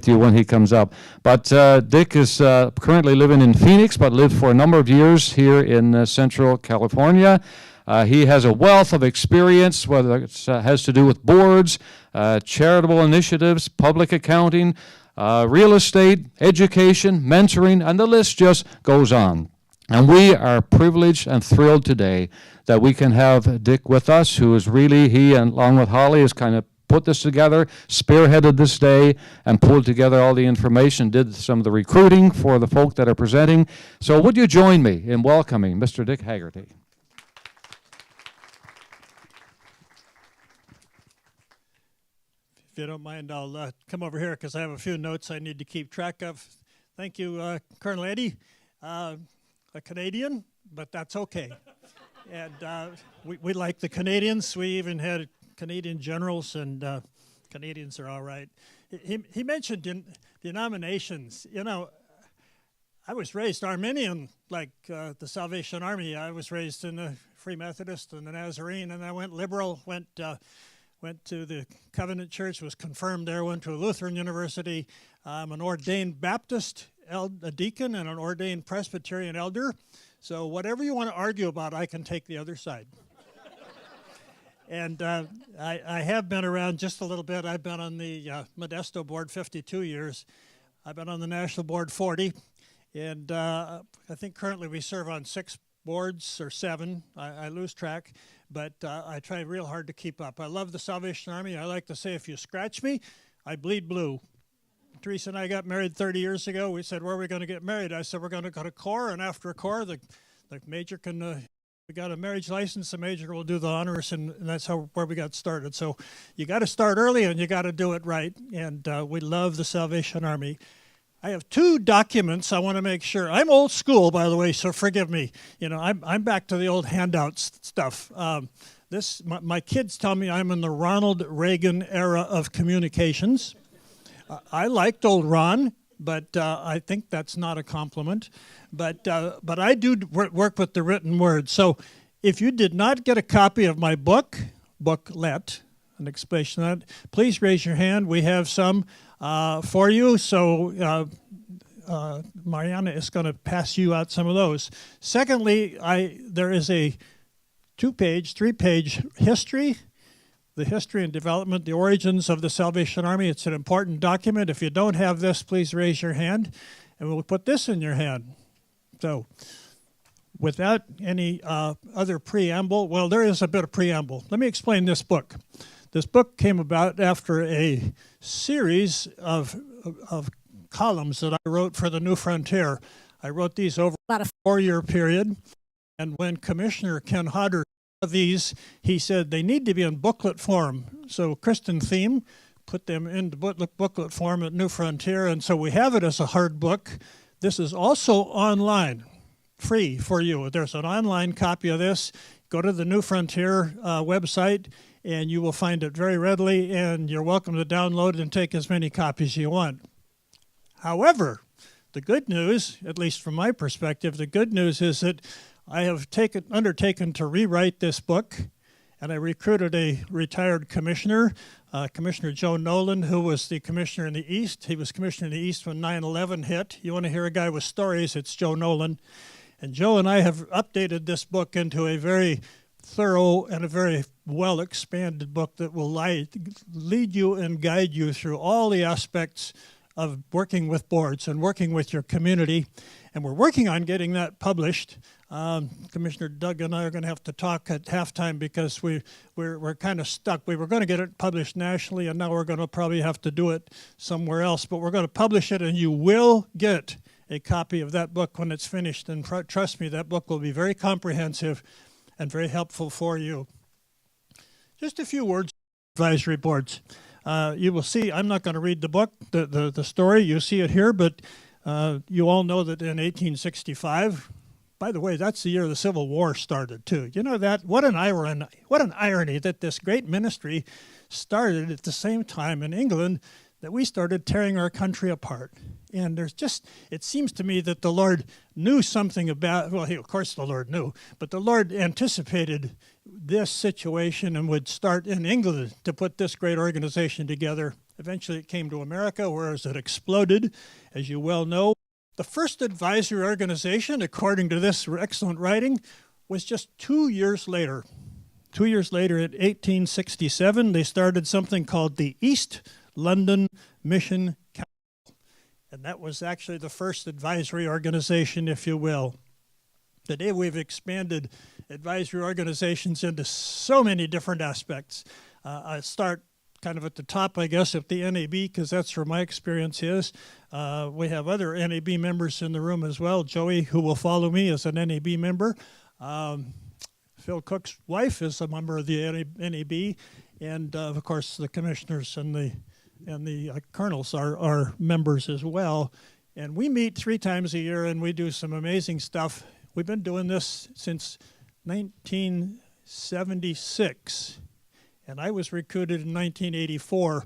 to you when he comes up. But Dick is currently living in Phoenix, but lived for a number of years here in Central California. He has a wealth of experience, whether it has to do with boards, charitable initiatives, public accounting, real estate, education, mentoring, and the list just goes on. And we are privileged and thrilled today that we can have Dick with us, who is really, he and along with Holly has kind of put this together, spearheaded this day, and pulled together all the information, did some of the recruiting for the folk that are presenting. So would you join me in welcoming Mr. Dick Hagerty? If you don't mind, I'll come over here because I have a few notes I need to keep track of. Thank you, Colonel Eddie. A Canadian, but that's okay. And we like the Canadians. We even had Canadian generals, and Canadians are all right. He mentioned denominations. You know, I was raised Arminian, like the Salvation Army. I was raised in the Free Methodist and the Nazarene, and I went liberal, went to the Covenant Church, was confirmed there, went to a Lutheran university. I'm an ordained Baptist, a deacon, and an ordained Presbyterian elder. So whatever you want to argue about, I can take the other side. And I have been around just a little bit. I've been on the Modesto board 52 years. I've been on the national board 40. And I think currently we serve on 6 boards or 7. I lose track. But I try real hard to keep up. I love the Salvation Army. I like to say, if you scratch me, I bleed blue. Teresa and I got married 30 years ago. We said, where are we going to get married? I said, we're going to go to Corps, and after Corps, the major can, we got a marriage license, the major will do the honors, and that's where we got started. So you got to start early, and you got to do it right, and we love the Salvation Army. I have 2 documents I want to make sure. I'm old school, by the way, so forgive me. You know, I'm back to the old handouts stuff. My kids tell me I'm in the Ronald Reagan era of communications. I liked old Ron, but I think that's not a compliment. But I do work with the written word. So if you did not get a copy of my booklet, an explanation of that, please raise your hand. We have some for you. So Mariana is going to pass you out some of those. Secondly, there is a 2-page, 3-page history. The history and development, the origins of the Salvation Army. It's an important document. If you don't have this, please raise your hand, and we'll put this in your hand. So, without any other preamble, well, there is a bit of preamble. Let me explain this book. This book came about after a series of columns that I wrote for the New Frontier. I wrote these over about a 4-year period, and when Commissioner Ken Hodder these, he said they need to be in booklet form. So Kristen Thiem put them into booklet form at New Frontier, and so we have it as a hard book. This is also online, free for you. There's an online copy of this. Go to the New Frontier website, and you will find it very readily, and you're welcome to download and take as many copies as you want. However, the good news, at least from my perspective, the good news is that I have undertaken to rewrite this book, and I recruited a retired commissioner, Commissioner Joe Nolan, who was the commissioner in the East. He was commissioner in the East when 9/11 hit. You want to hear a guy with stories, it's Joe Nolan. And Joe and I have updated this book into a very thorough and a very well-expanded book that will lead you and guide you through all the aspects of working with boards and working with your community. And we're working on getting that published. Commissioner Doug and I are going to have to talk at halftime because we're kind of stuck. We were going to get it published nationally, and now we're going to probably have to do it somewhere else. But we're going to publish it, and you will get a copy of that book when it's finished. And trust me, that book will be very comprehensive and very helpful for you. Just a few words on advisory boards. You will see, I'm not going to read the book, the story. You see it here, but you all know that in 1865, by the way, that's the year the Civil War started, too. You know that? What an irony that this great ministry started at the same time in England that we started tearing our country apart. And there's just, it seems to me that the Lord knew something about, well, of course the Lord knew, but the Lord anticipated this situation and would start in England to put this great organization together Eventually it came to America, whereas it exploded, as you well know. The first advisory organization, according to this excellent writing, was just 2 years later. 2 years later, in 1867, they started something called the East London Mission Council. And that was actually the first advisory organization, if you will. Today we've expanded advisory organizations into so many different aspects. I start kind of at the top, I guess, at the NAB, because that's where my experience is. We have other NAB members in the room as well. Joey, who will follow me, is an NAB member. Phil Cook's wife is a member of the NAB, and of course the commissioners and the colonels are members as well. And we meet 3 times a year, and we do some amazing stuff. We've been doing this since 1976, and I was recruited in 1984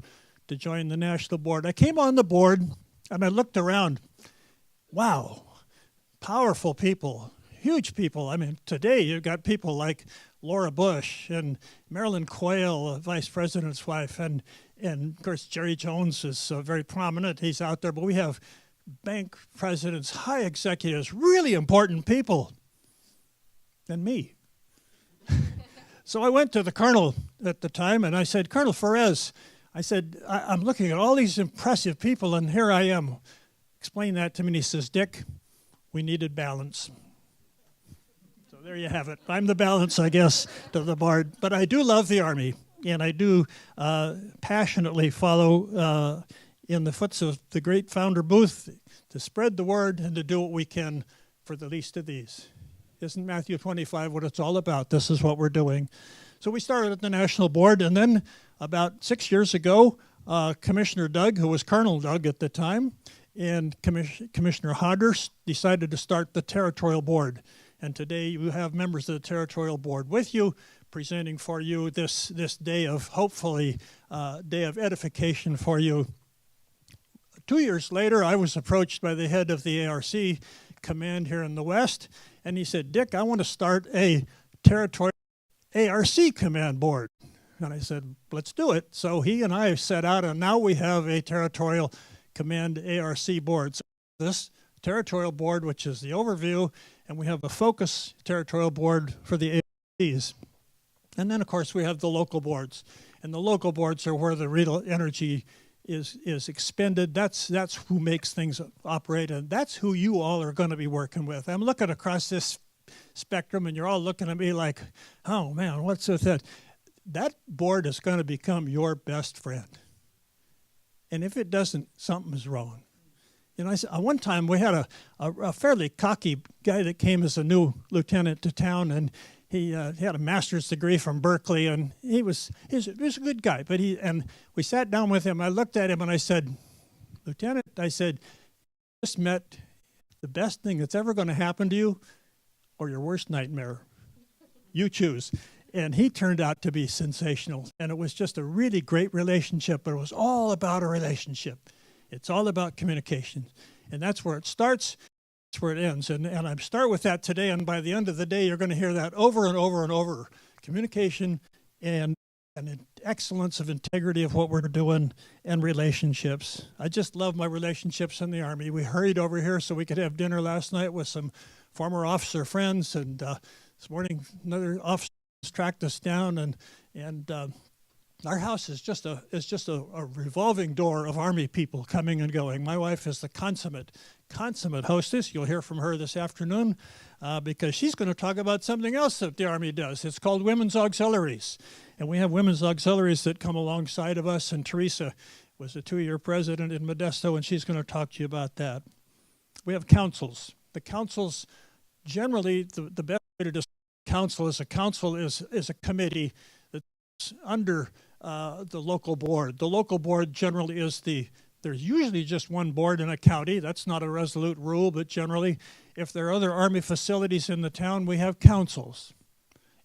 to join the national board. I came on the board, and I looked around. Wow, powerful people. Huge people. I mean, today you've got people like Laura Bush and Marilyn Quayle, vice president's wife, and of course Jerry Jones is very prominent. He's out there, but we have bank presidents, high executives, really important people, and me. So I went to the colonel at the time, and I said, Colonel Ferez, I said, I'm looking at all these impressive people, and here I am. Explain that to me, and he says, Dick, we needed balance. There you have it. I'm the balance, I guess, to the board. But I do love the Army, and I do passionately follow in the footsteps of the great founder Booth to spread the word and to do what we can for the least of these. Isn't Matthew 25 what it's all about? This is what we're doing. So we started at the National Board, and then about 6 years ago, Commissioner Doug, who was Colonel Doug at the time, and Commissioner Hodder decided to start the Territorial Board. And today you have members of the Territorial Board with you, presenting for you this day of, hopefully, day of edification for you. 2 years later, I was approached by the head of the ARC command here in the West, and he said, Dick, I want to start a Territorial ARC command board. And I said, let's do it. So he and I set out, and now we have a Territorial Command ARC board. So this Territorial Board, which is the overview, and we have a focus Territorial Board for the ARCs. And then, of course, we have the local boards. And the local boards are where the real energy is expended. That's who makes things operate, and that's who you all are going to be working with. I'm looking across this spectrum, and you're all looking at me like, oh, man, what's with that? That board is going to become your best friend. And if it doesn't, something is wrong. You know, one time we had a fairly cocky guy that came as a new lieutenant to town, and he had a master's degree from Berkeley, and he was a good guy. But we sat down with him. I looked at him and I said, Lieutenant, I said, you just met the best thing that's ever going to happen to you, or your worst nightmare. You choose. And he turned out to be sensational, and it was just a really great relationship. But it was all about a relationship. It's all about communication, and that's where it starts, that's where it ends. And I start with that today, and by the end of the day, you're going to hear that over and over and over. Communication and excellence of integrity of what we're doing and relationships. I just love my relationships in the Army. We hurried over here so we could have dinner last night with some former officer friends, and this morning another officer tracked us down, and our house is just a revolving door of Army people coming and going. My wife is the consummate hostess. You'll hear from her this afternoon because she's going to talk about something else that the Army does. It's called Women's Auxiliaries. And we have Women's Auxiliaries that come alongside of us, and Teresa was a 2-year president in Modesto, and she's going to talk to you about that. We have councils. The councils, generally, the best way to describe council is a committee that's under the local board. The local board generally there's usually just one board in a county. That's not a resolute rule, but generally, if there are other Army facilities in the town, we have councils.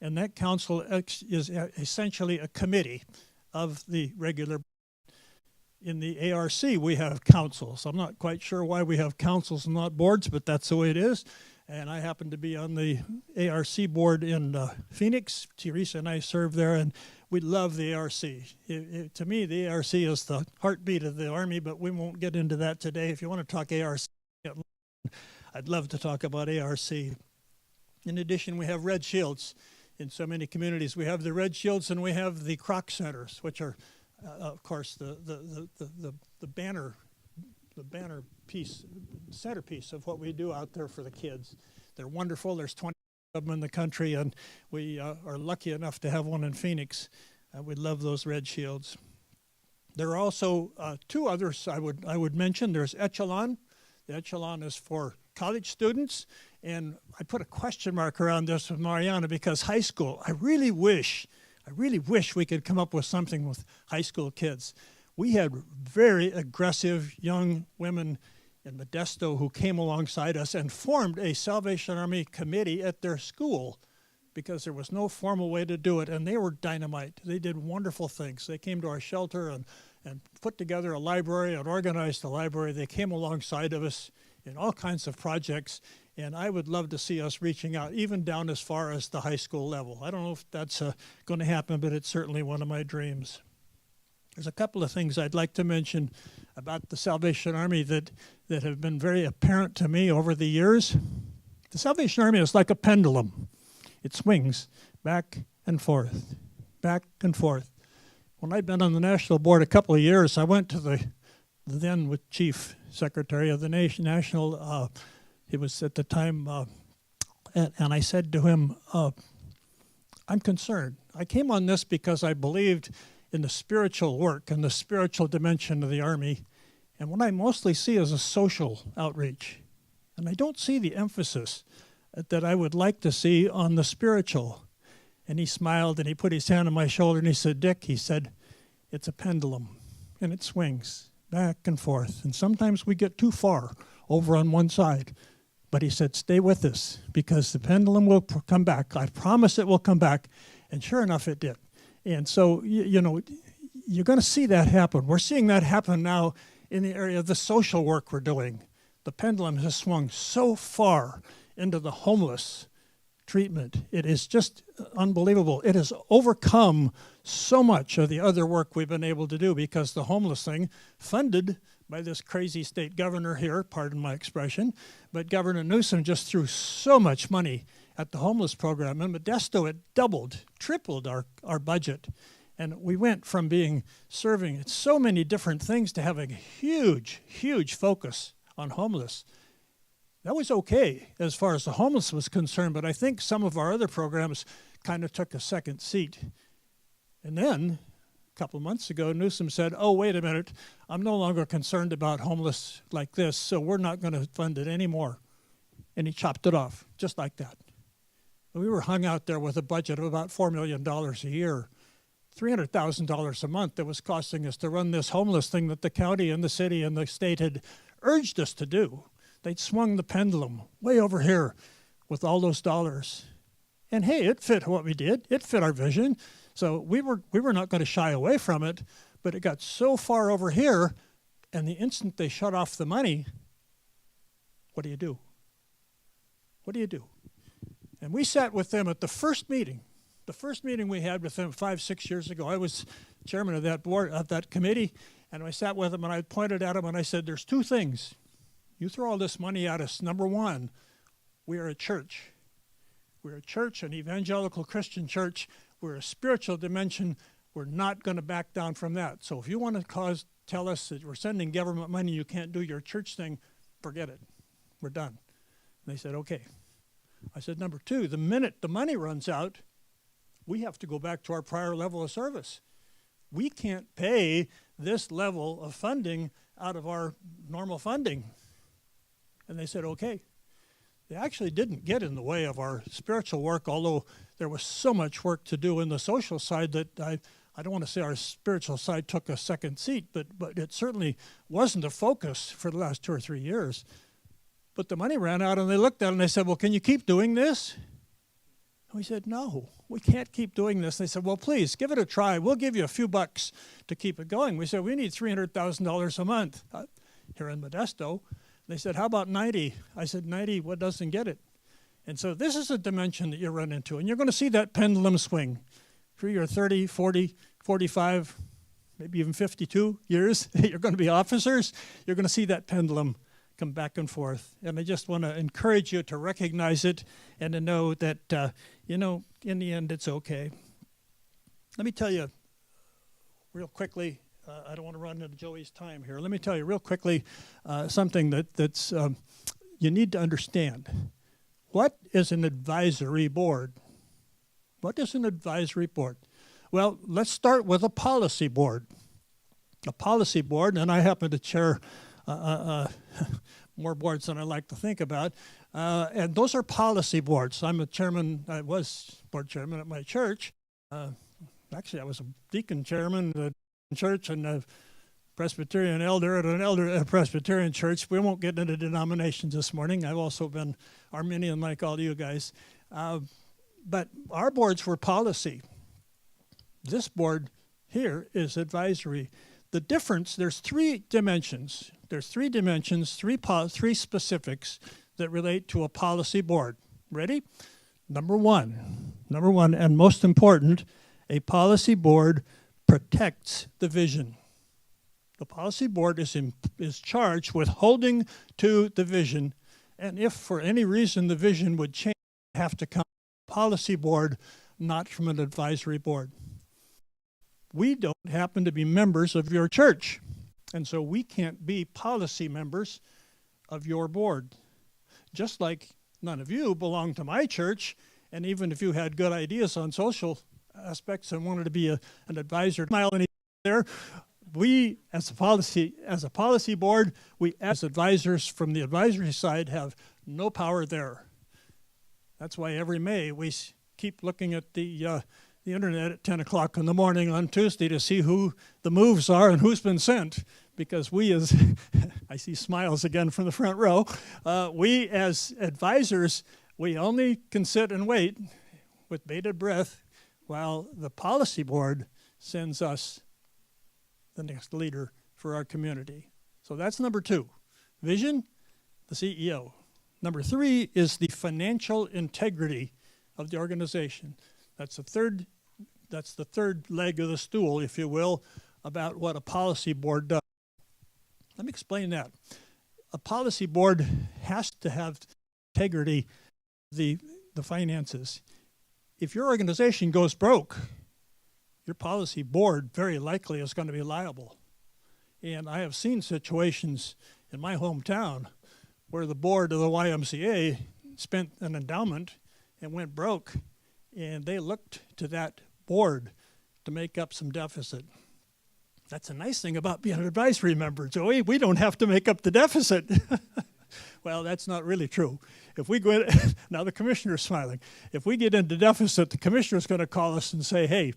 And that council is essentially a committee of the regular. In the ARC, we have councils. I'm not quite sure why we have councils and not boards, but that's the way it is. And I happen to be on the ARC board in Phoenix. Teresa and I serve there, and we love the ARC. To me, the ARC is the heartbeat of the Army, but we won't get into that today. If you want to talk ARC, I'd love to talk about ARC. In addition, we have Red Shields in so many communities. We have the Red Shields and we have the Croc Centers, which are, of course, the banner piece, centerpiece of what we do out there for the kids. They're wonderful. There's 20 of them in the country, and we are lucky enough to have one in Phoenix. We love those Red Shields. There are also two others I would mention. There's Echelon. The Echelon is for college students, and I put a question mark around this with Mariana because high school, I really wish we could come up with something with high school kids. We had very aggressive young women in Modesto who came alongside us and formed a Salvation Army committee at their school because there was no formal way to do it, and they were dynamite. They did wonderful things. They came to our shelter and put together a library and organized the library. They came alongside of us in all kinds of projects, and I would love to see us reaching out even down as far as the high school level. I don't know if that's going to happen, but it's certainly one of my dreams. There's a couple of things I'd like to mention about the Salvation Army that have been very apparent to me over the years. The Salvation Army is like a pendulum. It swings back and forth, back and forth. When I'd been on the national board a couple of years, I went to the then chief secretary of the national, he was at the time, and I said to him, I'm concerned. I came on this because I believed in the spiritual work and the spiritual dimension of the Army, and what I mostly see is a social outreach. And I don't see the emphasis that I would like to see on the spiritual. And he smiled and he put his hand on my shoulder and he said, Dick, he said, it's a pendulum and it swings back and forth. And sometimes we get too far over on one side. But he said, stay with us because the pendulum will come back. I promise it will come back. And sure enough, it did. And so, you know, you're going to see that happen. We're seeing that happen now in the area of the social work we're doing. The pendulum has swung so far into the homeless treatment. It is just unbelievable. It has overcome so much of the other work we've been able to do because the homeless thing, funded by this crazy state governor here, pardon my expression, but Governor Newsom just threw so much money at the homeless program. In Modesto, it doubled, tripled our budget. And we went from serving so many different things to having a huge, huge focus on homeless. That was okay as far as the homeless was concerned, but I think some of our other programs kind of took a second seat. And then, a couple of months ago, Newsom said, oh, wait a minute, I'm no longer concerned about homeless like this, so we're not going to fund it anymore. And he chopped it off, just like that. We were hung out there with a budget of about $4 million a year, $300,000 a month that was costing us to run this homeless thing that the county and the city and the state had urged us to do. They'd swung the pendulum way over here with all those dollars. And hey, it fit what we did. It fit our vision. So we were not going to shy away from it, but it got so far over here, and the instant they shut off the money, what do you do? What do you do? And we sat with them at the first meeting we had with them 5-6 years ago. I was chairman of that board, of that committee, and I sat with them and I pointed at them and I said, there's two things. You throw all this money at us. Number one, we are a church. We're a church, an evangelical Christian church. We're a spiritual dimension. We're not going to back down from that. So if you want to tell us that we're sending government money, you can't do your church thing, forget it. We're done. And they said, okay. I said, number two, the minute the money runs out, we have to go back to our prior level of service. We can't pay this level of funding out of our normal funding. And they said, okay. They actually didn't get in the way of our spiritual work, although there was so much work to do in the social side that I don't want to say our spiritual side took a second seat, but it certainly wasn't a focus for the last 2 or 3 years. But the money ran out, and they looked at it and they said, well, can you keep doing this? And we said, no, we can't keep doing this. They said, well, please, give it a try. We'll give you a few bucks to keep it going. We said, we need $300,000 a month here in Modesto. They said, how about 90? I said, 90, what doesn't get it? And so this is a dimension that you run into, and you're going to see that pendulum swing for your 30, 40, 45, maybe even 52 years, you're going to be officers, you're going to see that pendulum come back and forth. And I just want to encourage you to recognize it and to know that, you know, in the end, it's okay. Let me tell you real quickly, I don't want to run into Joey's time here. Let me tell you real quickly something that's you need to understand. What is an advisory board? What is an advisory board? Well, let's start with a policy board. A policy board, and I happen to chair more boards than I like to think about, and those are policy boards. I'm a chairman, I was board chairman at my church. Actually, I was a deacon chairman at a church and a Presbyterian elder at a Presbyterian church. We won't get into denominations this morning. I've also been Arminian like all you guys. But our boards were policy. This board here is advisory. The difference, there's three dimensions. There's three dimensions, three specifics that relate to a policy board. Ready? Number one, and most important, a policy board protects the vision. The policy board is charged with holding to the vision, and if for any reason the vision would change, have to come from a policy board, not from an advisory board. We don't happen to be members of your church, and so we can't be policy members of your board. Just like none of you belong to my church, and even if you had good ideas on social aspects and wanted to be an advisor, there, we as a policy board, we as advisors from the advisory side have no power there. That's why every May we keep looking at the internet at 10 o'clock in the morning on Tuesday to see who the moves are and who's been sent, because we as, I see smiles again from the front row, we as advisors, we only can sit and wait with bated breath while the policy board sends us the next leader for our community. So that's number two. Vision, the CEO. Number three is the financial integrity of the organization. That's the third leg of the stool, if you will, about what a policy board does. Let me explain that. A policy board has to have integrity, the finances. If your organization goes broke, your policy board very likely is going to be liable. And I have seen situations in my hometown where the board of the YMCA spent an endowment and went broke, and they looked to that board to make up some deficit. That's a nice thing about being an advisory member, Joey. We don't have to make up the deficit. Well, that's not really true. If we go in, now the commissioner's smiling. If we get into deficit, the commissioner's going to call us and say, hey,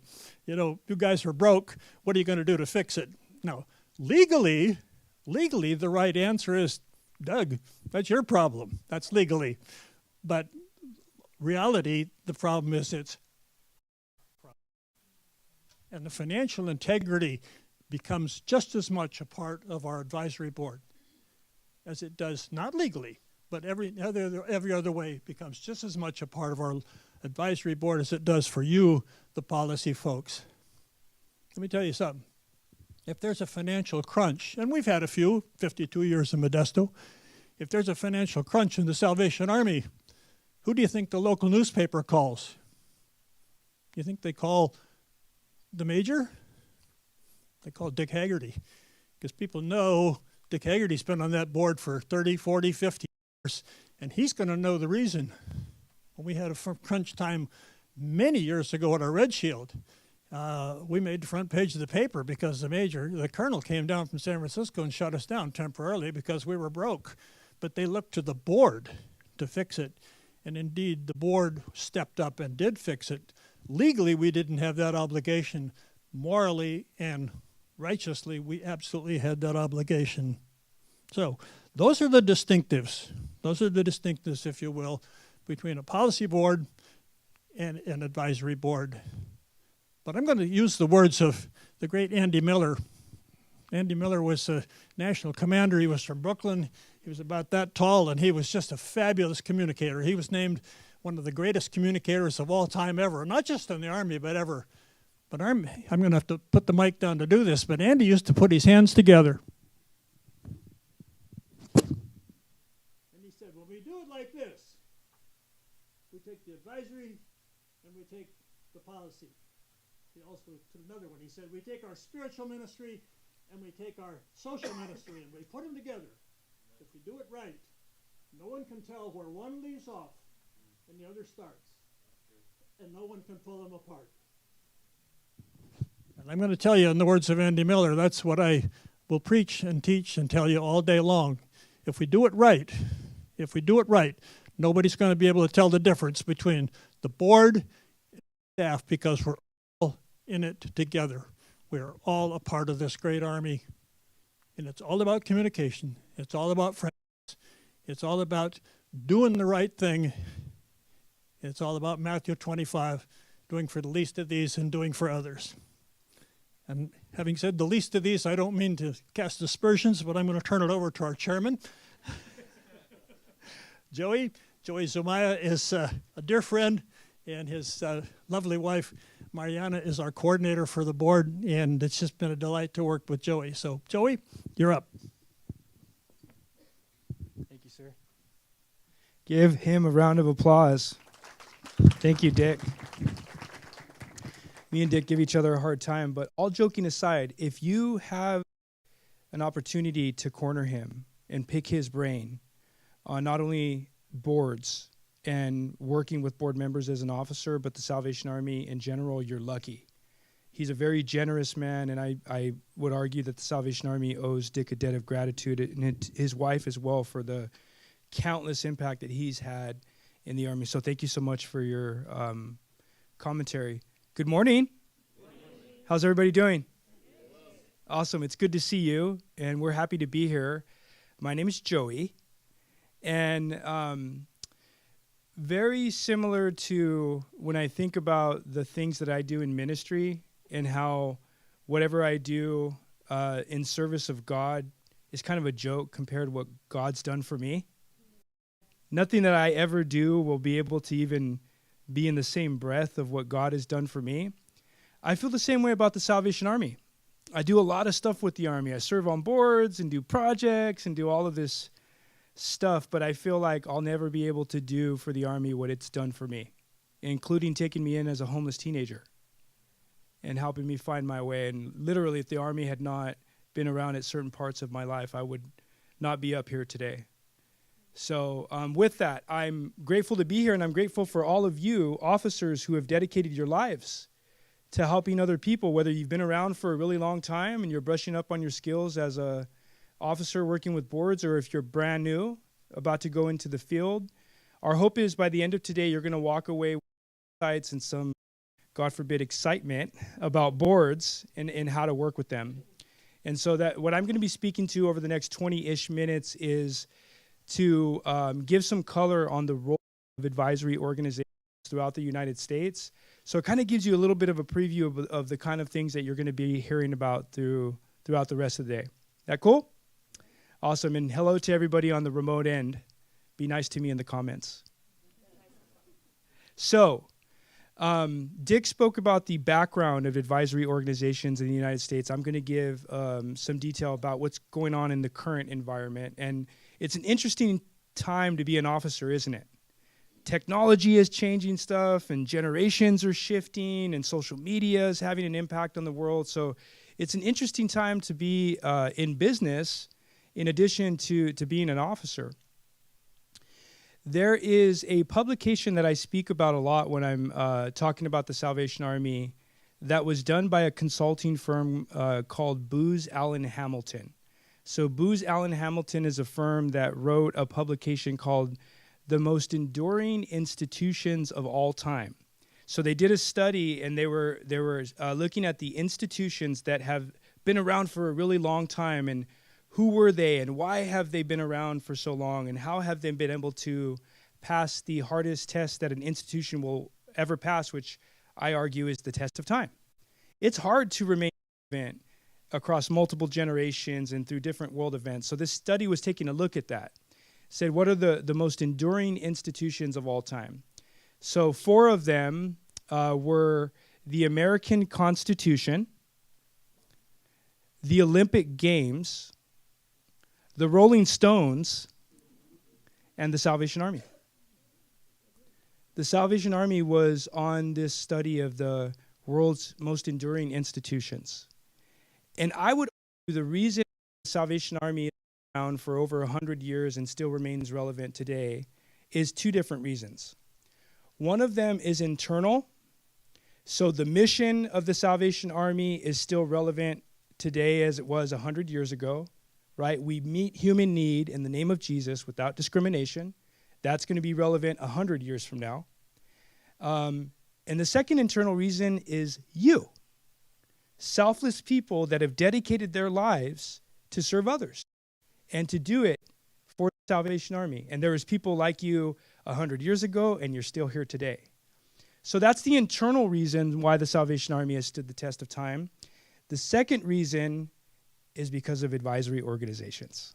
you know, you guys are broke. What are you going to do to fix it? Now, legally, the right answer is, Doug, that's your problem. That's legally. But reality, the problem is it's, and the financial integrity becomes just as much a part of our advisory board as it does, not legally, but every other way becomes just as much a part of our advisory board as it does for you, the policy folks. Let me tell you something. If there's a financial crunch, and we've had a few, 52 years in Modesto, if there's a financial crunch in the Salvation Army, who do you think the local newspaper calls? You think they call the major? They call Dick Hagerty, because people know Dick Hagerty's been on that board for 30, 40, 50 years, and he's going to know the reason. When we had a crunch time many years ago at our Red Shield, we made the front page of the paper because the colonel came down from San Francisco and shut us down temporarily because we were broke. But they looked to the board to fix it, and indeed the board stepped up and did fix it. Legally, we didn't have that obligation. Morally and righteously, we absolutely had that obligation. So those are the distinctives. Those are the distinctives, if you will, between a policy board and an advisory board. But I'm going to use the words of the great Andy Miller. Andy Miller was a national commander. He was from Brooklyn. He was about that tall, and he was just a fabulous communicator. He was named one of the greatest communicators of all time ever, not just in the Army, but ever. But I'm going to have to put the mic down to do this, but Andy used to put his hands together. And he said, when we do it like this, we take the advisory and we take the policy. He also took another one. He said, we take our spiritual ministry and we take our social ministry and we put them together. If we do it right, no one can tell where one leaves off and the other starts. And no one can pull them apart. And I'm going to tell you, in the words of Andy Miller, that's what I will preach and teach and tell you all day long. If we do it right, nobody's going to be able to tell the difference between the board and staff, because we're all in it together. We are all a part of this great army. And it's all about communication. It's all about friends. It's all about doing the right thing. It's all about Matthew 25, doing for the least of these and doing for others. And having said the least of these, I don't mean to cast aspersions, but I'm going to turn it over to our chairman. Joey Zumaya is a dear friend, and his lovely wife, Mariana, is our coordinator for the board, and it's just been a delight to work with Joey. So, Joey, you're up. Thank you, sir. Give him a round of applause. Thank you, Dick. Me and Dick give each other a hard time, but all joking aside, if you have an opportunity to corner him and pick his brain on not only boards and working with board members as an officer, but the Salvation Army in general, you're lucky. He's a very generous man, and I would argue that the Salvation Army owes Dick a debt of gratitude, and his wife as well, for the countless impact that he's had in the Army. So thank you so much for your commentary. Good morning. How's everybody doing? Awesome. It's good to see you, and we're happy to be here. My name is Joey, and very similar to when I think about the things that I do in ministry and how whatever I do in service of God is kind of a joke compared to what God's done for me. Nothing that I ever do will be able to even be in the same breath of what God has done for me. I feel the same way about the Salvation Army. I do a lot of stuff with the Army. I serve on boards and do projects and do all of this stuff, but I feel like I'll never be able to do for the Army what it's done for me, including taking me in as a homeless teenager and helping me find my way. And literally, if the Army had not been around at certain parts of my life, I would not be up here today. So with that, I'm grateful to be here, and I'm grateful for all of you officers who have dedicated your lives to helping other people, whether you've been around for a really long time and you're brushing up on your skills as a officer working with boards, or if you're brand new, about to go into the field. Our hope is by the end of today, you're going to walk away with insights and some, God forbid, excitement about boards and how to work with them. And so that what I'm going to be speaking to over the next 20-ish minutes is to give some color on the role of advisory organizations throughout the United States. So it kind of gives you a little bit of a preview of the kind of things that you're going to be hearing about throughout the rest of the day. That cool? Awesome. And hello to everybody on the remote end. Be nice to me in the comments. So Dick spoke about the background of advisory organizations in the United States. I'm going to give some detail about what's going on in the current environment. And it's an interesting time to be an officer, isn't it? Technology is changing stuff, and generations are shifting, and social media is having an impact on the world. So it's an interesting time to be in business in addition to being an officer. There is a publication that I speak about a lot when I'm talking about the Salvation Army that was done by a consulting firm called Booz Allen Hamilton. So Booz Allen Hamilton is a firm that wrote a publication called The Most Enduring Institutions of All Time. So they did a study, and they were looking at the institutions that have been around for a really long time, and who were they, and why have they been around for so long, and how have they been able to pass the hardest test that an institution will ever pass, which I argue is the test of time. It's hard to remain relevant across multiple generations and through different world events. So this study was taking a look at that. Said, what are the most enduring institutions of all time? So 4 of them were the American Constitution, the Olympic Games, the Rolling Stones, and the Salvation Army. The Salvation Army was on this study of the world's most enduring institutions. And I would argue the reason the Salvation Army is around for over 100 years and still remains relevant today is two different reasons. One of them is internal. So the mission of the Salvation Army is still relevant today as it was 100 years ago, right? We meet human need in the name of Jesus without discrimination. That's going to be relevant 100 years from now. And the second internal reason is you. Selfless people that have dedicated their lives to serve others and to do it for the Salvation Army. And there was people like you 100 years ago, and you're still here today. So that's the internal reason why the Salvation Army has stood the test of time. The second reason is because of advisory organizations.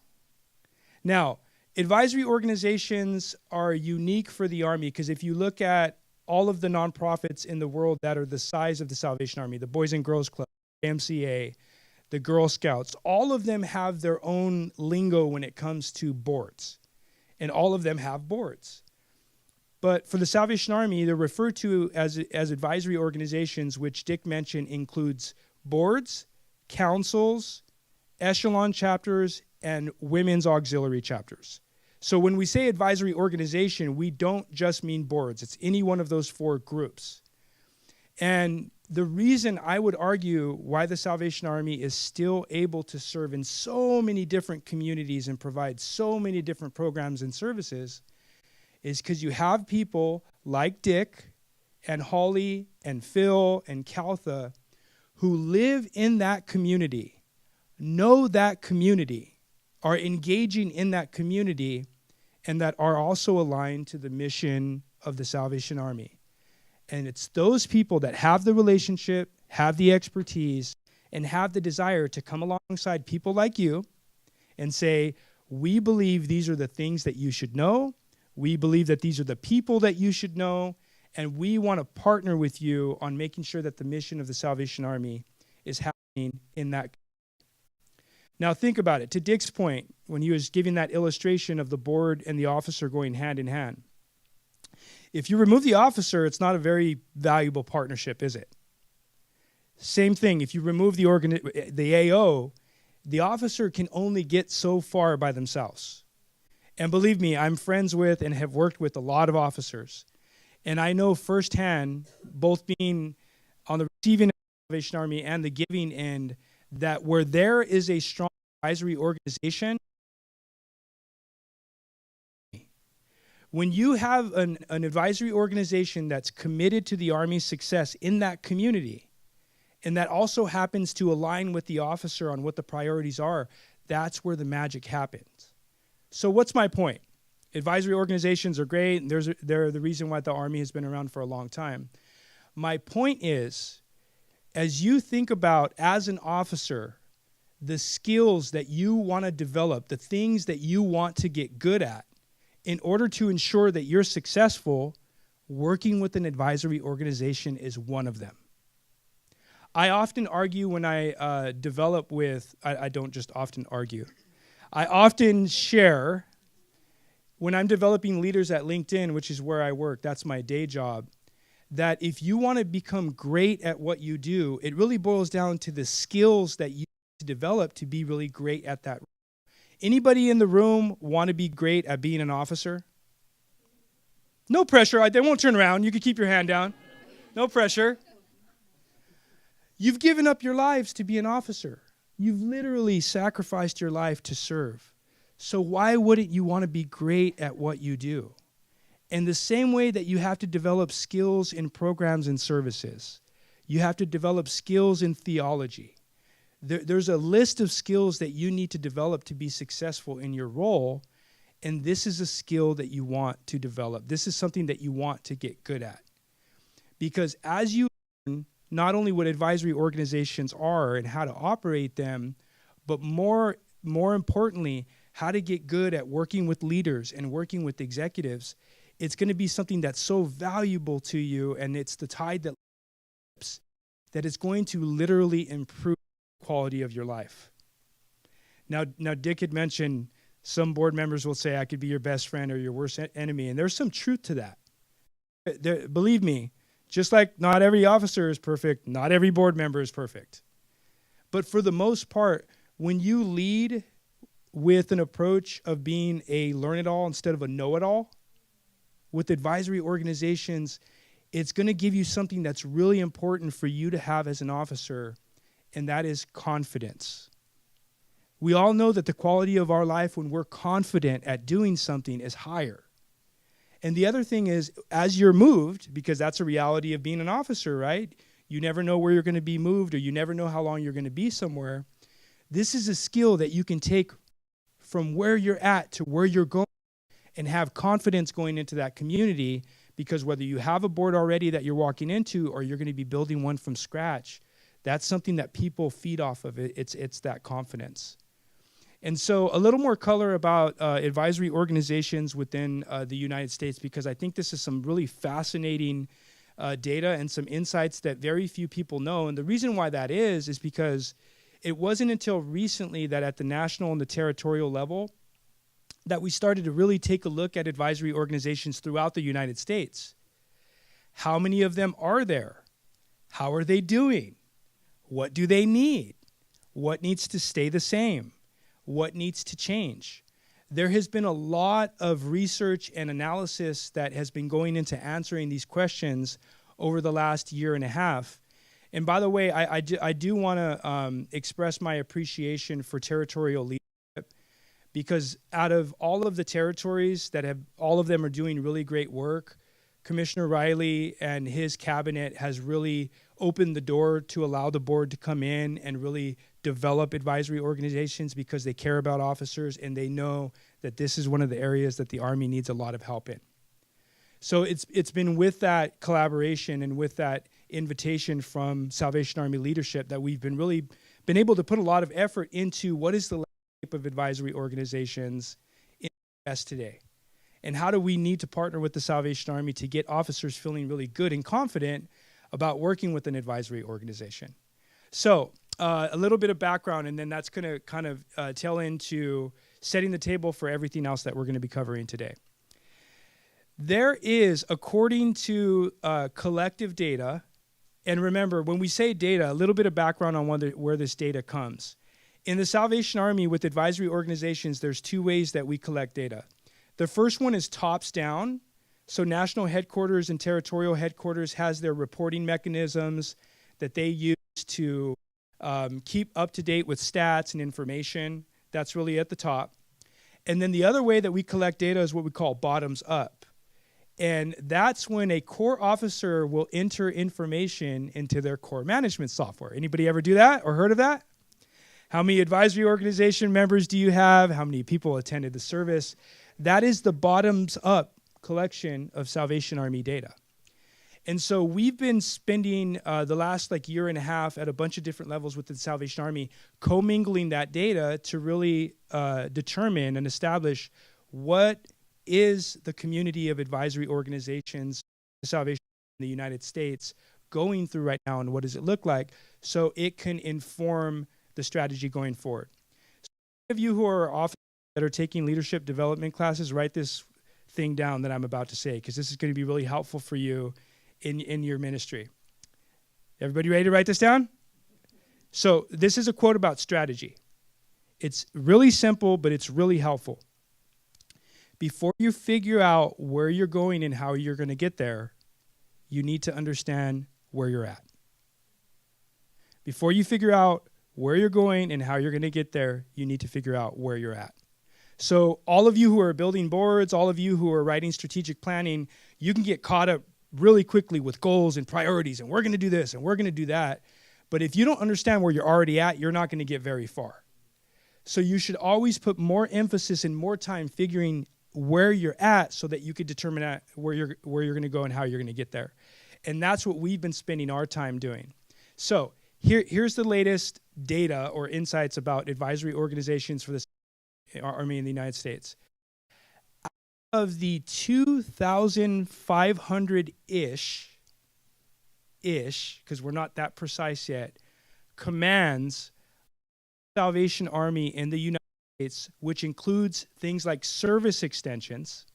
Now, advisory organizations are unique for the Army because if you look at all of the nonprofits in the world that are the size of the Salvation Army, the Boys and Girls Club, MCA, the Girl Scouts, all of them have their own lingo when it comes to boards. And all of them have boards. But for the Salvation Army, they're referred to as advisory organizations, which Dick mentioned includes boards, councils, echelon chapters, and women's auxiliary chapters. So when we say advisory organization, we don't just mean boards. It's any one of those four groups. And the reason I would argue why the Salvation Army is still able to serve in so many different communities and provide so many different programs and services is because you have people like Dick and Holly and Phil and Caltha who live in that community, know that community, are engaging in that community, and that are also aligned to the mission of the Salvation Army. And it's those people that have the relationship, have the expertise, and have the desire to come alongside people like you and say, we believe these are the things that you should know, we believe that these are the people that you should know, and we want to partner with you on making sure that the mission of the Salvation Army is happening in that. Now think about it. To Dick's point, when he was giving that illustration of the board and the officer going hand in hand, if you remove the officer, it's not a very valuable partnership, is it? Same thing, if you remove the AO, the officer can only get so far by themselves. And believe me, I'm friends with and have worked with a lot of officers. And I know firsthand, both being on the receiving end of the Salvation Army and the giving end, that where there is a strong advisory organization, when you have an advisory organization that's committed to the Army's success in that community, and that also happens to align with the officer on what the priorities are, that's where the magic happens. So what's my point? Advisory organizations are great, and they're the reason why the Army has been around for a long time. My point is, as you think about, as an officer, the skills that you want to develop, the things that you want to get good at, in order to ensure that you're successful, working with an advisory organization is one of them. I often argue when I develop with, I don't just often argue, I often share when I'm developing leaders at LinkedIn, which is where I work, that's my day job, that if you want to become great at what you do, it really boils down to the skills that you need to develop to be really great at that. Anybody in the room want to be great at being an officer? No pressure. They won't turn around. You can keep your hand down. No pressure. You've given up your lives to be an officer. You've literally sacrificed your life to serve. So why wouldn't you want to be great at what you do? In the same way that you have to develop skills in programs and services, you have to develop skills in theology. There's a list of skills that you need to develop to be successful in your role, and this is a skill that you want to develop. This is something that you want to get good at. Because as you learn not only what advisory organizations are and how to operate them, but more importantly, how to get good at working with leaders and working with executives, it's going to be something that's so valuable to you, and it's the tide that that is going to literally improve the quality of your life. Now Dick had mentioned some board members will say, I could be your best friend or your worst enemy, and there's some truth to that. Believe me, just like not every officer is perfect, not every board member is perfect. But for the most part, when you lead with an approach of being a learn-it-all instead of a know-it-all, with advisory organizations, it's going to give you something that's really important for you to have as an officer, and that is confidence. We all know that the quality of our life when we're confident at doing something is higher. And the other thing is, as you're moved, because that's a reality of being an officer, right? You never know where you're going to be moved, or you never know how long you're going to be somewhere. This is a skill that you can take from where you're at to where you're going and have confidence going into that community, because whether you have a board already that you're walking into or you're going to be building one from scratch, that's something that people feed off of. It's that confidence. And so a little more color about advisory organizations within the United States, because I think this is some really fascinating data and some insights that very few people know. And the reason why that is because it wasn't until recently that at the national and the territorial level that we started to really take a look at advisory organizations throughout the United States. How many of them are there? How are they doing? What do they need? What needs to stay the same? What needs to change? There has been a lot of research and analysis that has been going into answering these questions over the last year and a half. And by the way, I do want to express my appreciation for territorial leadership, because out of all of the territories that have, all of them are doing really great work. Commissioner Riley and his cabinet has really opened the door to allow the board to come in and really develop advisory organizations, because they care about officers and they know that this is one of the areas that the Army needs a lot of help in. So it's been with that collaboration and with that invitation from Salvation Army leadership that we've been able to put a lot of effort into what is the landscape of advisory organizations in the U.S. today. And how do we need to partner with the Salvation Army to get officers feeling really good and confident about working with an advisory organization? So a little bit of background, and then that's going to kind of tail into setting the table for everything else that we're going to be covering today. There is, according to collective data, and remember, when we say data, a little bit of background on where this data comes. In the Salvation Army with advisory organizations, there's two ways that we collect data. The first one is tops down. So national headquarters and territorial headquarters has their reporting mechanisms that they use to keep up to date with stats and information. That's really at the top. And then the other way that we collect data is what we call bottoms up. And that's when a corps officer will enter information into their corps management software. Anybody ever do that or heard of that? How many advisory organization members do you have? How many people attended the service? That is the bottoms up collection of Salvation Army data. And so we've been spending the last year and a half at a bunch of different levels with the Salvation Army commingling that data to really determine and establish what is the community of advisory organizations, the Salvation Army in the United States, going through right now, and what does it look like, so it can inform the strategy going forward. So those of you who are officers that are taking leadership development classes, write this thing down that I'm about to say, because this is going to be really helpful for you in your ministry. Everybody ready to write this down? So this is a quote about strategy. It's really simple, but it's really helpful. Before you figure out where you're going and how you're going to get there, you need to understand where you're at. Before you figure out where you're going and how you're going to get there, you need to figure out where you're at. So all of you who are building boards, all of you who are writing strategic planning, you can get caught up really quickly with goals and priorities, and we're going to do this and we're going to do that. But if you don't understand where you're already at, you're not going to get very far. So you should always put more emphasis and more time figuring where you're at so that you could determine where you're going to go and how you're going to get there. And that's what we've been spending our time doing. So here's the latest data or insights about advisory organizations for the Army in the United States. Out of the 2,500-ish ish, because we're not that precise yet, commands Salvation Army in the United States, which includes things like service extensions.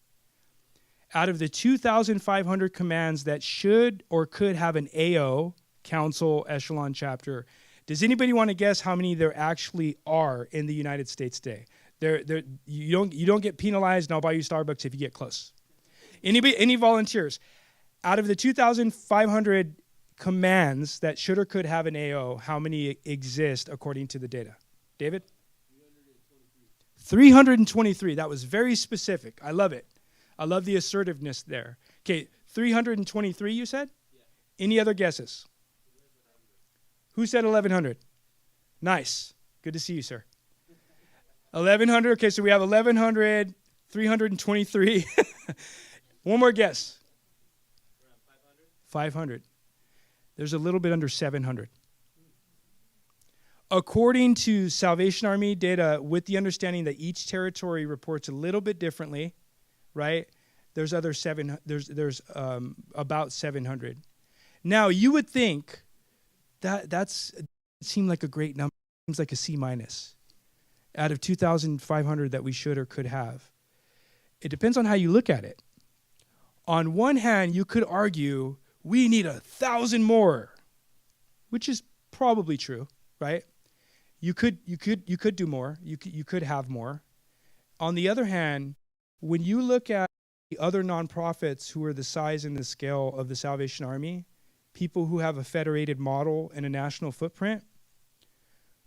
Out of the 2,500 commands that should or could have an AO, Council, Echelon, Chapter, does anybody want to guess how many there actually are in the United States today? You don't get penalized, and I'll buy you Starbucks if you get close. Any volunteers? Out of the 2,500 commands that should or could have an AO, how many exist according to the data? David? 323. That was very specific. I love it. I love the assertiveness there. Okay, 323 you said? Yeah. Any other guesses? Who said 1,100? Nice. Good to see you, sir. 1,100. Okay, so we have 1,100, 323. One more guess. 500. There's a little bit under 700. According to Salvation Army data, with the understanding that each territory reports a little bit differently, right? There's about 700. Now you would think that seemed like a great number. Seems like a C- out of 2,500 that we should or could have. It depends on how you look at it. On one hand, you could argue we need 1,000 more, which is probably true, right? You could do more. You could have more. On the other hand, when you look at the other nonprofits who are the size and the scale of the Salvation Army, people who have a federated model and a national footprint,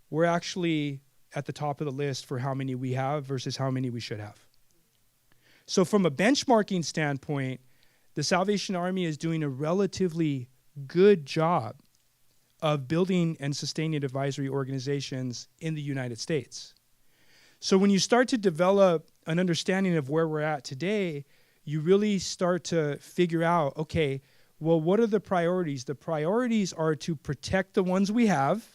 we're actually at the top of the list for how many we have versus how many we should have. So from a benchmarking standpoint, the Salvation Army is doing a relatively good job of building and sustaining advisory organizations in the United States. So when you start to develop an understanding of where we're at today, you really start to figure out, okay, well, what are the priorities? The priorities are to protect the ones we have,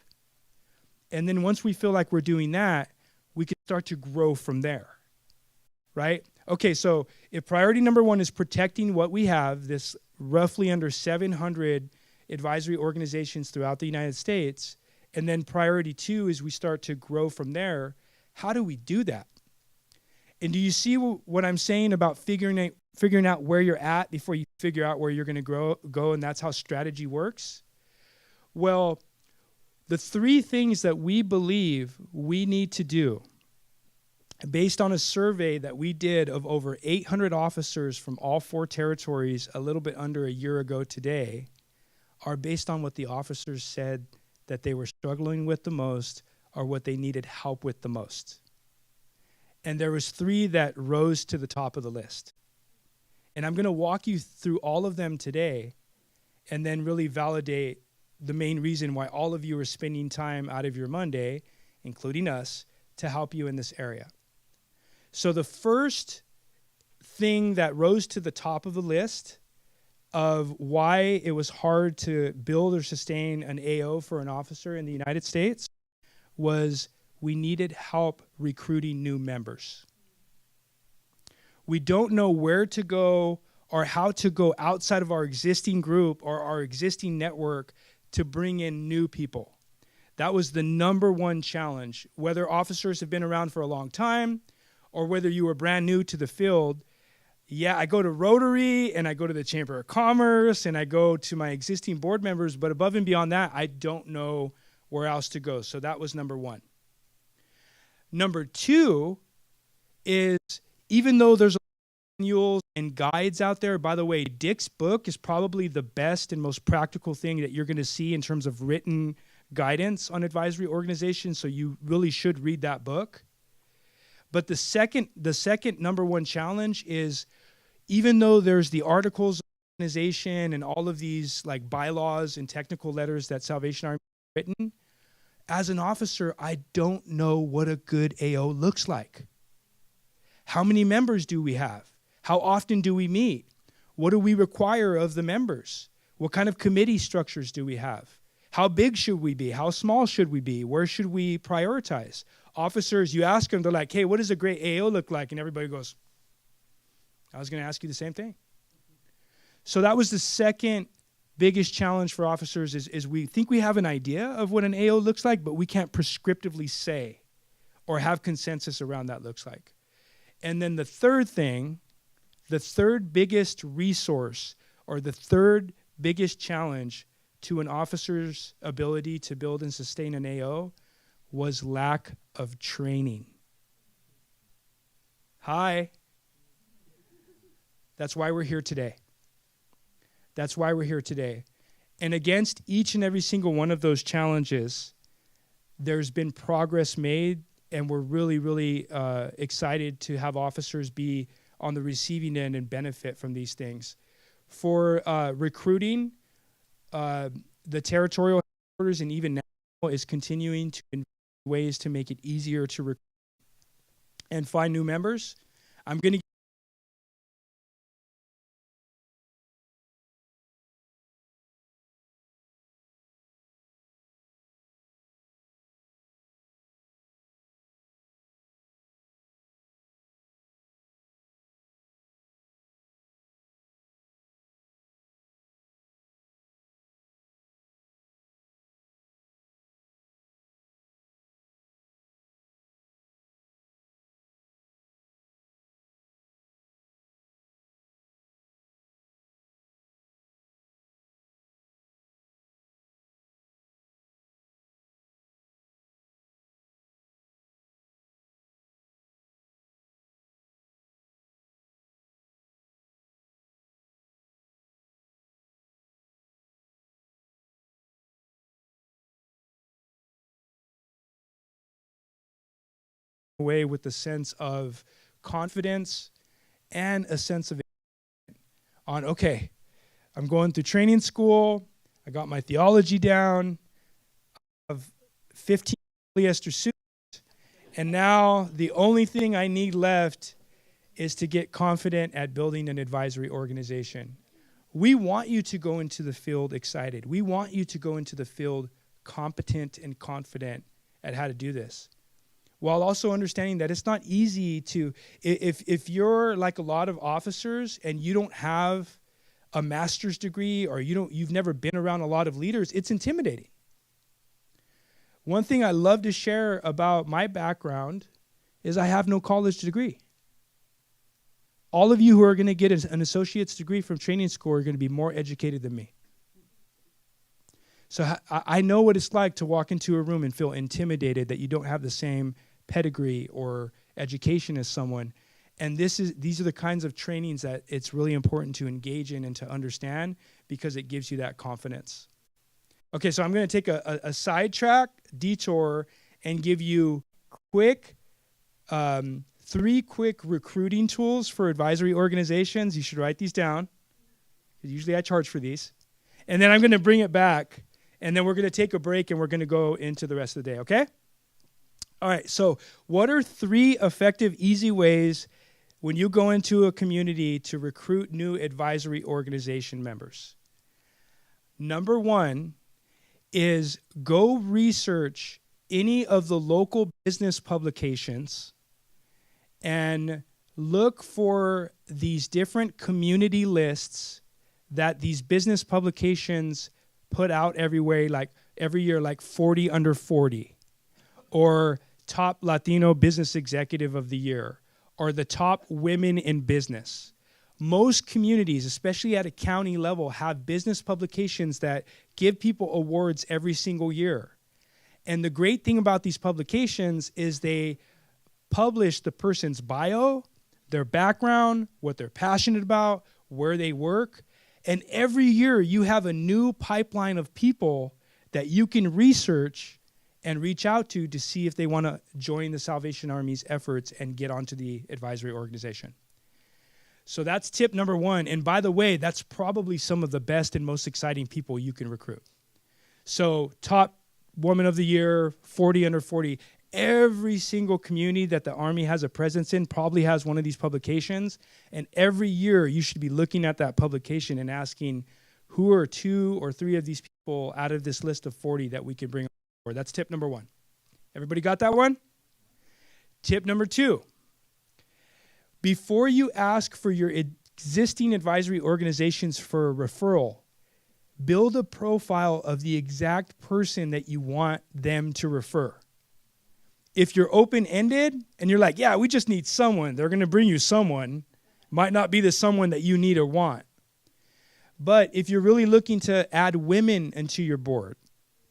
and then once we feel like we're doing that, we can start to grow from there, right? Okay, so if priority number one is protecting what we have, this roughly under 700 advisory organizations throughout the United States, and then priority two is we start to grow from there, how do we do that? And do you see what I'm saying about figuring out where you're at before you figure out where you're going to go, and that's how strategy works? Well, the three things that we believe we need to do, based on a survey that we did of over 800 officers from all 4 territories a little bit under a year ago today, are based on what the officers said that they were struggling with the most or what they needed help with the most. And there was 3 that rose to the top of the list. And I'm going to walk you through all of them today and then really validate the main reason why all of you are spending time out of your Monday, including us, to help you in this area. So the first thing that rose to the top of the list of why it was hard to build or sustain an AO for an officer in the United States was we needed help recruiting new members. We don't know where to go or how to go outside of our existing group or our existing network to bring in new people. That was the number one challenge. Whether officers have been around for a long time or whether you were brand new to the field, yeah, I go to Rotary and I go to the Chamber of Commerce and I go to my existing board members, but above and beyond that, I don't know where else to go. So that was number one. Number two is, even though there's manuals and guides out there, by the way, Dick's book is probably the best and most practical thing that you're going to see in terms of written guidance on advisory organizations, so you really should read that book. But the second number one challenge is, even though there's the articles of organization and all of these like bylaws and technical letters that Salvation Army has written, as an officer, I don't know what a good AO looks like. How many members do we have? How often do we meet? What do we require of the members? What kind of committee structures do we have? How big should we be? How small should we be? Where should we prioritize? Officers, you ask them, they're like, hey, what does a great AO look like? And everybody goes, I was going to ask you the same thing. So that was the second biggest challenge for officers is we think we have an idea of what an AO looks like, but we can't prescriptively say or have consensus around that looks like. And then the third thing, the third biggest resource or the third biggest challenge to an officer's ability to build and sustain an AO was lack of training. Hi. That's why we're here today. That's why we're here today. And against each and every single one of those challenges, there's been progress made, and we're really, really excited to have officers be on the receiving end and benefit from these things. For recruiting, the territorial headquarters and even now is continuing to invent ways to make it easier to recruit and find new members. I'm going to away with a sense of confidence and a sense of on, okay, I'm going through training school, I got my theology down, I have 15 polyester suits, and now the only thing I need left is to get confident at building an advisory organization. We want you to go into the field excited. We want you to go into the field competent and confident at how to do this, while also understanding that it's not easy to, if you're like a lot of officers and you don't have a master's degree or you've never been around a lot of leaders, it's intimidating. One thing I love to share about my background is I have no college degree. All of you who are going to get an associate's degree from training school are going to be more educated than me. So I know what it's like to walk into a room and feel intimidated that you don't have the same pedigree or education as someone. And these are the kinds of trainings that it's really important to engage in and to understand, because it gives you that confidence. Okay, so I'm going to take a sidetrack, detour, and give you quick, 3 quick recruiting tools for advisory organizations. You should write these down. Usually I charge for these. And then I'm going to bring it back, and then we're going to take a break, and we're going to go into the rest of the day, okay? All right, so what are 3 effective, easy ways when you go into a community to recruit new advisory organization members? Number 1 is go research any of the local business publications and look for these different community lists that these business publications put out every year, like 40 under 40, or top Latino business executive of the year, or the top women in business. Most communities, especially at a county level, have business publications that give people awards every single year. And the great thing about these publications is they publish the person's bio, their background, what they're passionate about, where they work. And every year you have a new pipeline of people that you can research and reach out to see if they want to join the Salvation Army's efforts and get onto the advisory organization. So that's tip number 1. And by the way, that's probably some of the best and most exciting people you can recruit. So top woman of the year, 40 under 40. Every single community that the Army has a presence in probably has one of these publications. And every year you should be looking at that publication and asking, who are 2 or 3 of these people out of this list of 40 that we can bring on board? That's tip number 1. Everybody got that one? Tip number 2. Before you ask for your existing advisory organizations for a referral, build a profile of the exact person that you want them to refer. If you're open-ended and you're like, yeah, we just need someone, they're going to bring you someone, might not be the someone that you need or want. But if you're really looking to add women into your board,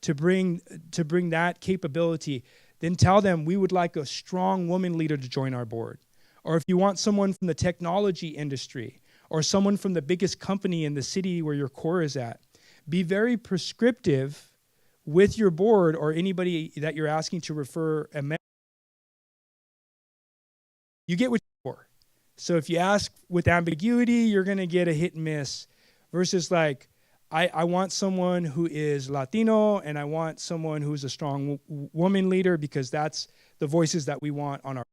to bring that capability, then tell them we would like a strong woman leader to join our board. Or if you want someone from the technology industry or someone from the biggest company in the city where your core is at, be very prescriptive with your board or anybody that you're asking to refer a member. You get what you're for. So if you ask with ambiguity, you're going to get a hit and miss. Versus like, I want someone who is Latino and I want someone who's a strong woman leader because that's the voices that we want on our.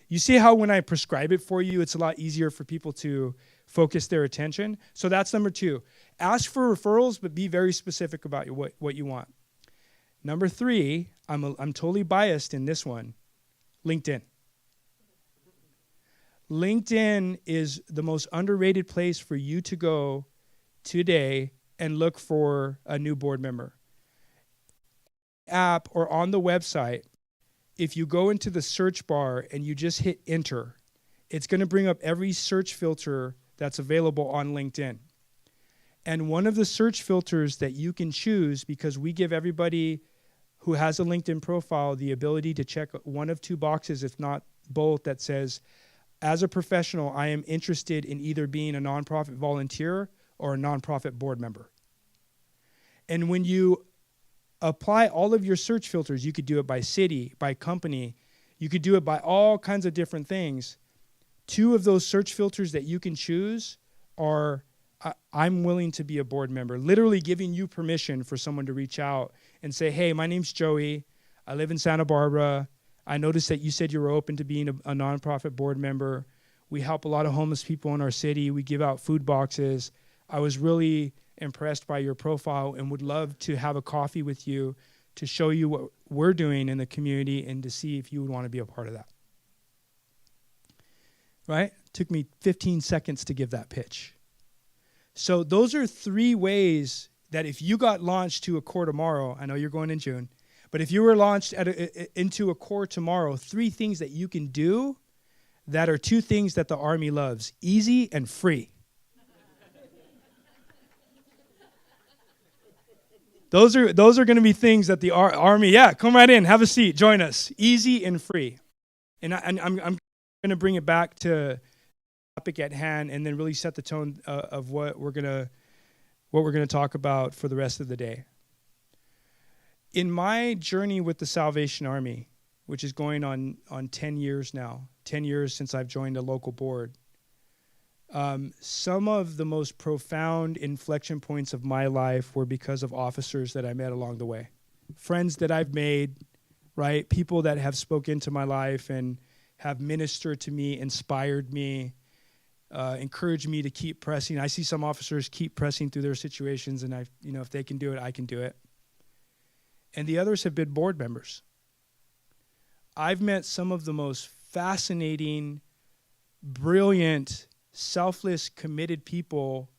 You see how when I prescribe it for you, it's a lot easier for people to focus their attention. So that's number 2. Ask for referrals, but be very specific about what you want. Number 3, I'm totally biased in this one, LinkedIn. LinkedIn is the most underrated place for you to go today and look for a new board member. App or on the website, if you go into the search bar and you just hit enter, it's going to bring up every search filter that's available on LinkedIn. And one of the search filters that you can choose, because we give everybody who has a LinkedIn profile the ability to check one of 2 boxes, if not both, that says, as a professional, I am interested in either being a nonprofit volunteer or a nonprofit board member. And when you apply all of your search filters, you could do it by city, by company, you could do it by all kinds of different things. 2 of those search filters that you can choose are I'm willing to be a board member, literally giving you permission for someone to reach out and say, hey, my name's Joey. I live in Santa Barbara. I noticed that you said you were open to being a nonprofit board member. We help a lot of homeless people in our city. We give out food boxes. I was really impressed by your profile and would love to have a coffee with you to show you what we're doing in the community and to see if you would want to be a part of that. Right? Took me 15 seconds to give that pitch. So those are 3 ways that if you got launched to a core tomorrow, I know you're going in June, but if you were launched into a core tomorrow, 3 things that you can do that are 2 things that the Army loves, easy and free. Those are going to be things that the Army, come right in, have a seat, join us. Easy and free. And I'm going to bring it back to the topic at hand and then really set the tone of what we're going to talk about for the rest of the day. In my journey with the Salvation Army, which is going on 10 years now, 10 years since I've joined a local board, some of the most profound inflection points of my life were because of officers that I met along the way. Friends that I've made, right? People that have spoken to my life and have ministered to me, inspired me, encouraged me to keep pressing. I see some officers keep pressing through their situations, and if they can do it, I can do it. And the others have been board members. I've met some of the most fascinating, brilliant, selfless, committed people.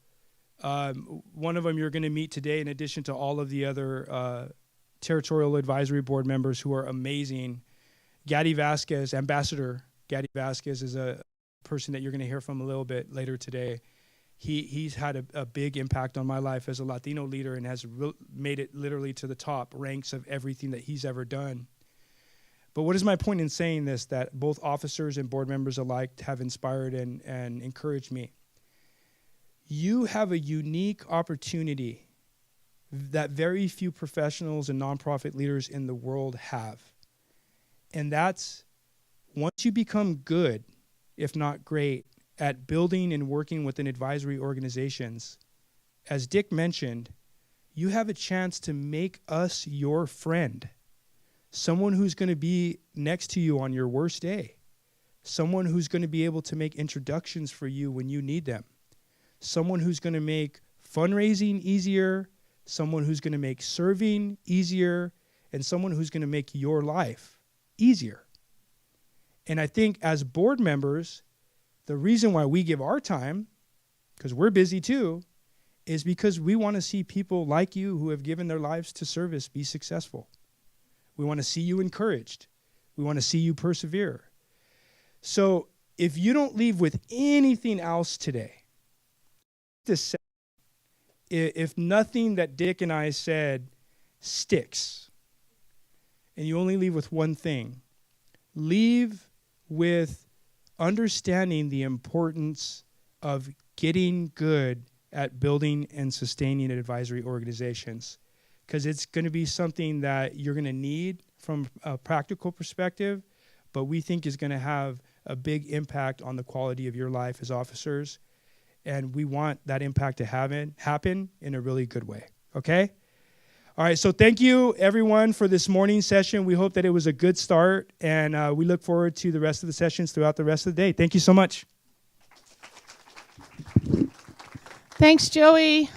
One of them you're going to meet today, in addition to all of the other territorial advisory board members who are amazing. Gaddy Vasquez, Ambassador Gaddy Vasquez, is a person that you're going to hear from a little bit later today. He's had a big impact on my life as a Latino leader and has made it literally to the top ranks of everything that he's ever done. But what is my point in saying this? That both officers and board members alike have inspired and encouraged me. You have a unique opportunity that very few professionals and nonprofit leaders in the world have. And that's once you become good, if not great, at building and working within advisory organizations, as Dick mentioned, you have a chance to make us your friend. Someone who's going to be next to you on your worst day. Someone who's going to be able to make introductions for you when you need them. Someone who's going to make fundraising easier. Someone who's going to make serving easier. And someone who's going to make your life easier. And I think as board members, the reason why we give our time, because we're busy too, is because we want to see people like you who have given their lives to service be successful. We want to see you encouraged. We want to see you persevere. So if you don't leave with anything else today, if nothing that Dick and I said sticks, and you only leave with one thing, leave with understanding the importance of getting good at building and sustaining advisory organizations, because it's going to be something that you're going to need from a practical perspective, but we think is going to have a big impact on the quality of your life as officers, and we want that impact to happen in a really good way, okay? All right, so thank you, everyone, for this morning session. We hope that it was a good start, and we look forward to the rest of the sessions throughout the rest of the day. Thank you so much. Thanks, Joey.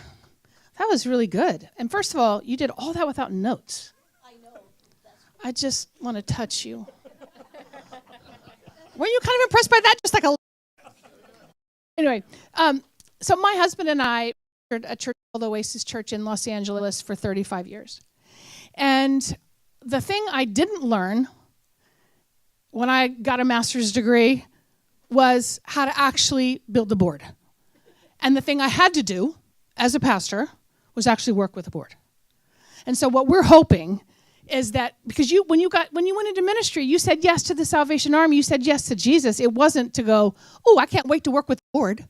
That was really good. And first of all, you did all that without notes. I know. I just want to touch you. Were you kind of impressed by that? Just like a... Anyway, so my husband and I pastored a church called Oasis Church in Los Angeles for 35 years. And the thing I didn't learn when I got a master's degree was how to actually build the board. And the thing I had to do as a pastor was actually work with the board. And so what we're hoping is that, because when you went into ministry, you said yes to the Salvation Army, you said yes to Jesus. It wasn't to go, oh, I can't wait to work with the board.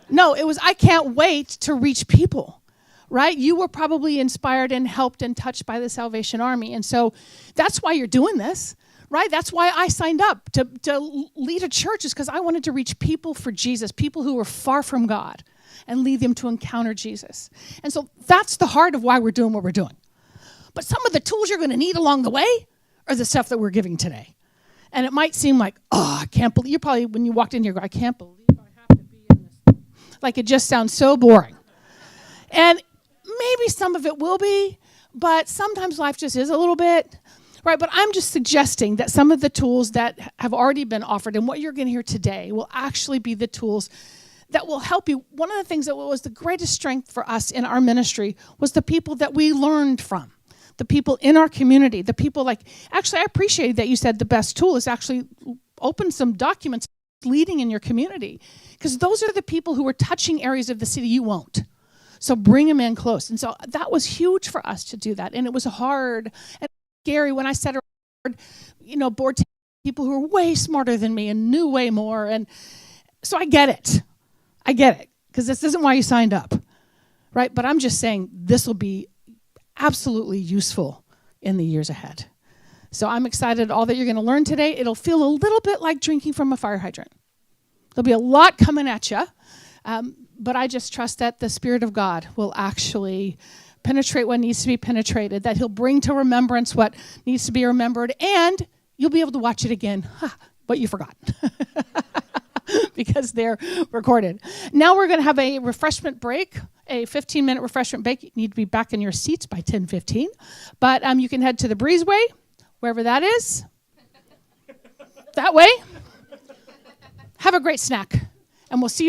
No, it was, I can't wait to reach people, right? You were probably inspired and helped and touched by the Salvation Army. And so that's why you're doing this, right? That's why I signed up to lead a church, is because I wanted to reach people for Jesus, people who were far from God, and lead them to encounter Jesus. And so that's the heart of why we're doing what we're doing. But some of the tools you're going to need along the way are the stuff that we're giving today. And it might seem like, oh, I can't believe, you probably, when you walked in here, go, I can't believe I have to be in this. Like, it just sounds so boring. And maybe some of it will be, but sometimes life just is a little bit, right? But I'm just suggesting that some of the tools that have already been offered and what you're going to hear today will actually be the tools that will help you. One of the things that was the greatest strength for us in our ministry was the people that we learned from, the people in our community, the people like, actually, I appreciated that you said the best tool is actually open some documents leading in your community, because those are the people who are touching areas of the city you won't. So bring them in close. And so that was huge for us to do that. And it was hard and scary when I said, board people who are way smarter than me and knew way more. And so I get it, because this isn't why you signed up, right? But I'm just saying this will be absolutely useful in the years ahead. So I'm excited all that you're going to learn today. It'll feel a little bit like drinking from a fire hydrant. There'll be a lot coming at you, but I just trust that the Spirit of God will actually penetrate what needs to be penetrated, that he'll bring to remembrance what needs to be remembered, and you'll be able to watch it again, but you forgot. Because they're recorded. Now we're going to have a refreshment break, a 15-minute refreshment break. You need to be back in your seats by 10:15. But you can head to the breezeway, wherever that is. That way. Have a great snack, and we'll see you